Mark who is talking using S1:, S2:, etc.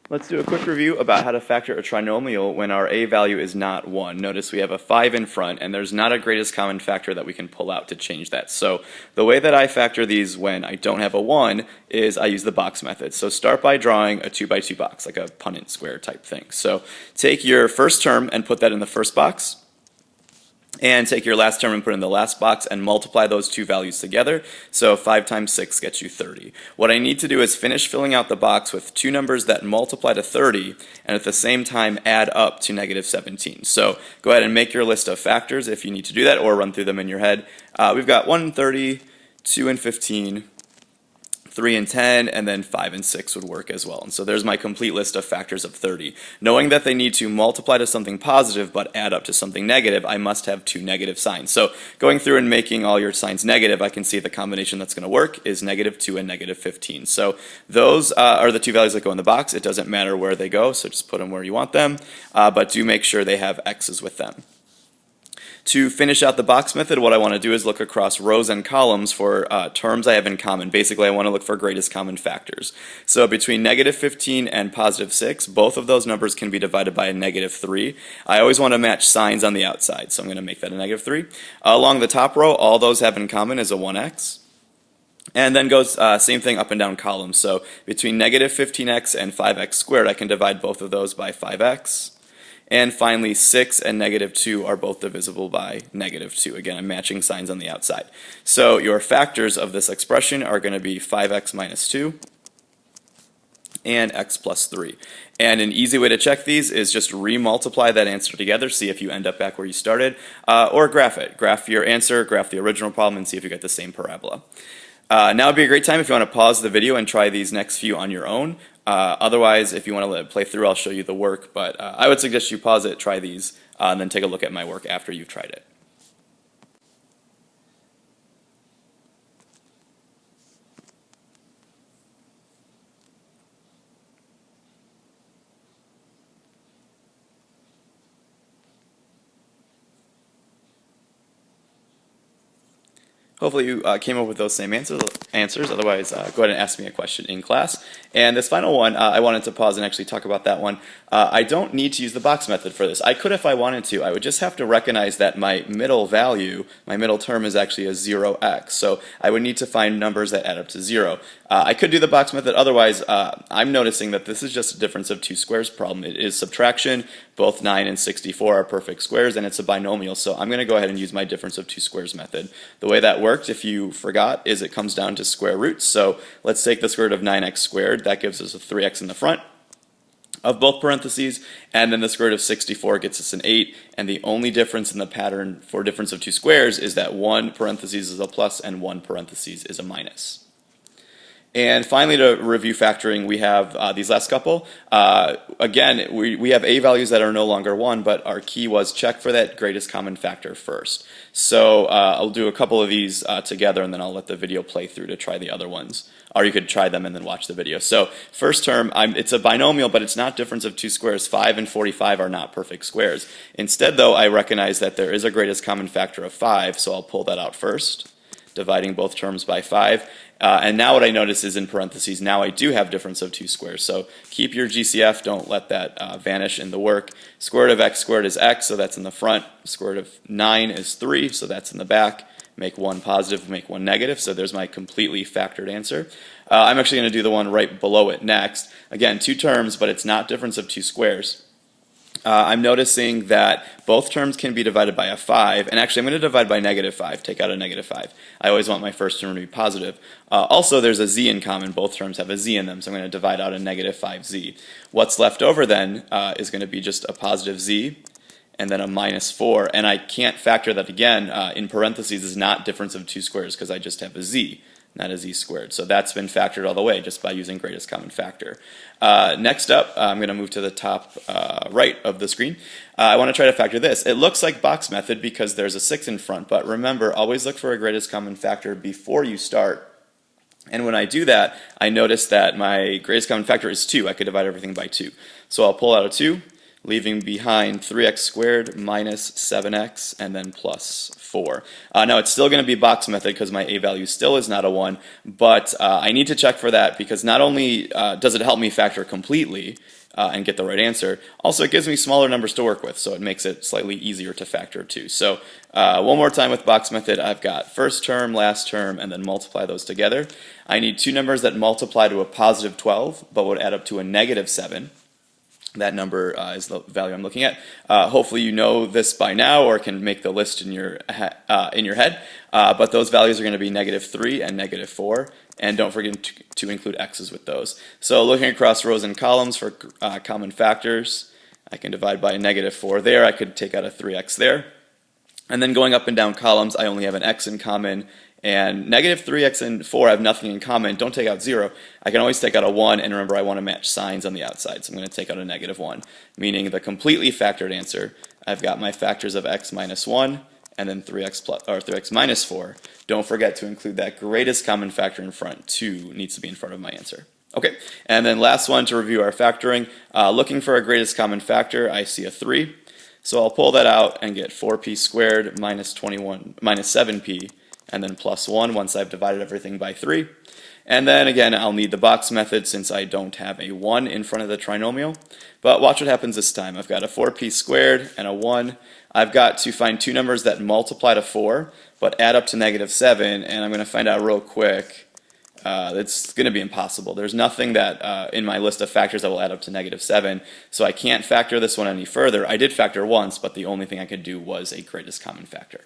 S1: Let's do a quick review about how to factor a trinomial when our a value is not 1. Notice we have a 5 in front, and there's not a greatest common factor that we can pull out to change that. So the way that I factor these when I don't have a 1 is I use the box method. So start by drawing a 2 by 2 box, like a Punnett square type thing. So take your first term and put that in the first box, and take your last term and put it in the last box and multiply those two values together. So 5 times 6 gets you 30. What I need to do is finish filling out the box with two numbers that multiply to 30 and at the same time add up to negative 17. So go ahead and make your list of factors if you need to do that, or run through them in your head. We've got 1 and 30, 2 and 15, 3 and 10, and then 5 and 6 would work as well. And so there's my complete list of factors of 30. Knowing that they need to multiply to something positive but add up to something negative, I must have two negative signs. So going through and making all your signs negative, I can see the combination that's going to work is negative 2 and negative 15. So those are the two values that go in the box. It doesn't matter where they go, so just put them where you want them, but do make sure they have x's with them. To finish out the box method, what I want to do is look across rows and columns for terms I have in common. Basically, I want to look for greatest common factors. So between negative 15 and positive 6, both of those numbers can be divided by a negative 3. I always want to match signs on the outside, so I'm going to make that a negative 3. Along the top row, all those have in common is a 1x. And then goes same thing up and down columns. So between negative 15x and 5x squared, I can divide both of those by 5x. And finally, 6 and negative 2 are both divisible by negative 2. Again, I'm matching signs on the outside. So your factors of this expression are going to be 5x minus 2 and x plus 3. And an easy way to check these is just re-multiply that answer together, see if you end up back where you started, or graph it. Graph your answer, graph the original problem, and see if you get the same parabola. Now would be a great time if you want to pause the video and try these next few on your own. Otherwise, if you want to let it play through, I'll show you the work, but I would suggest you pause it, try these, and then take a look at my work after you've tried it. Hopefully you came up with those same answers. Otherwise, go ahead and ask me a question in class. And this final one, I wanted to pause and actually talk about that one. I don't need to use the box method for this. I could if I wanted to. I would just have to recognize that my middle value, my middle term, is actually a 0x. So I would need to find numbers that add up to 0. I could do the box method. Otherwise, I'm noticing that this is just a difference of two squares problem. It is subtraction. Both 9 and 64 are perfect squares, and it's a binomial. So I'm going to go ahead and use my difference of two squares method. The way that worked, if you forgot, is it comes down to square roots. So let's take the square root of 9x squared. That gives us a 3x in the front of both parentheses, and then the square root of 64 gets us an 8, and the only difference in the pattern for difference of two squares is that one parentheses is a plus and one parentheses is a minus. And finally, to review factoring, we have these last couple. Again, we have a values that are no longer 1, but our key was check for that greatest common factor first. So I'll do a couple of these together, and then I'll let the video play through to try the other ones. Or you could try them and then watch the video. So first term, it's a binomial, but it's not difference of two squares. 5 and 45 are not perfect squares. Instead, though, I recognize that there is a greatest common factor of 5, so I'll pull that out first, dividing both terms by 5. And now what I notice is in parentheses, now I do have difference of two squares. So keep your GCF, don't let that vanish in the work. Square root of x squared is x, so that's in the front. Square root of 9 is 3, so that's in the back. Make one positive, make one negative, so there's my completely factored answer. I'm actually going to do the one right below it next. Again, two terms, but it's not difference of two squares. I'm noticing that both terms can be divided by a 5, and actually I'm going to divide by negative 5, take out a negative 5. I always want my first term to be positive. Also, there's a z in common. Both terms have a z in them, so I'm going to divide out a negative 5z. What's left over then is going to be just a positive z, and then a minus 4, and I can't factor that again. In parentheses is not difference of two squares because I just have a z, not a z squared. So that's been factored all the way just by using greatest common factor. Next up, I'm going to move to the top right of the screen. I want to try to factor this. It looks like box method because there's a 6 in front, but remember, always look for a greatest common factor before you start. And when I do that, I notice that my greatest common factor is 2. I could divide everything by 2. So I'll pull out a 2. leaving behind 3x squared minus 7x and then plus 4. Now it's still going to be box method because my a value still is not a 1, but I need to check for that because not only does it help me factor completely and get the right answer, also it gives me smaller numbers to work with, so it makes it slightly easier to factor too. So one more time with box method, I've got first term, last term, and then multiply those together. I need two numbers that multiply to a positive 12 but would add up to a negative 7. That number is the value I'm looking at. Hopefully you know this by now or can make the list in your head, but those values are going to be negative 3 and negative 4, and don't forget to include x's with those. So looking across rows and columns for common factors, I can divide by negative 4 there. I could take out a 3x there. And then going up and down columns, I only have an x in common, and negative 3x and 4 have nothing in common. Don't take out 0. I can always take out a 1, and remember I want to match signs on the outside, so I'm going to take out a negative 1, meaning the completely factored answer. I've got my factors of x minus 1 and then 3x minus 4. Don't forget to include that greatest common factor in front. 2 needs to be in front of my answer. Okay, and then last one to review our factoring. Looking for a greatest common factor, I see a 3. So I'll pull that out and get 4p squared minus 7p and then plus 1 once I've divided everything by 3. And then again, I'll need the box method since I don't have a 1 in front of the trinomial. But watch what happens this time. I've got a 4p squared and a 1. I've got to find two numbers that multiply to 4 but add up to negative 7, and I'm going to find out real quick. It's going to be impossible. There's nothing that in my list of factors that will add up to negative 7, so I can't factor this one any further. I did factor once, but the only thing I could do was a greatest common factor.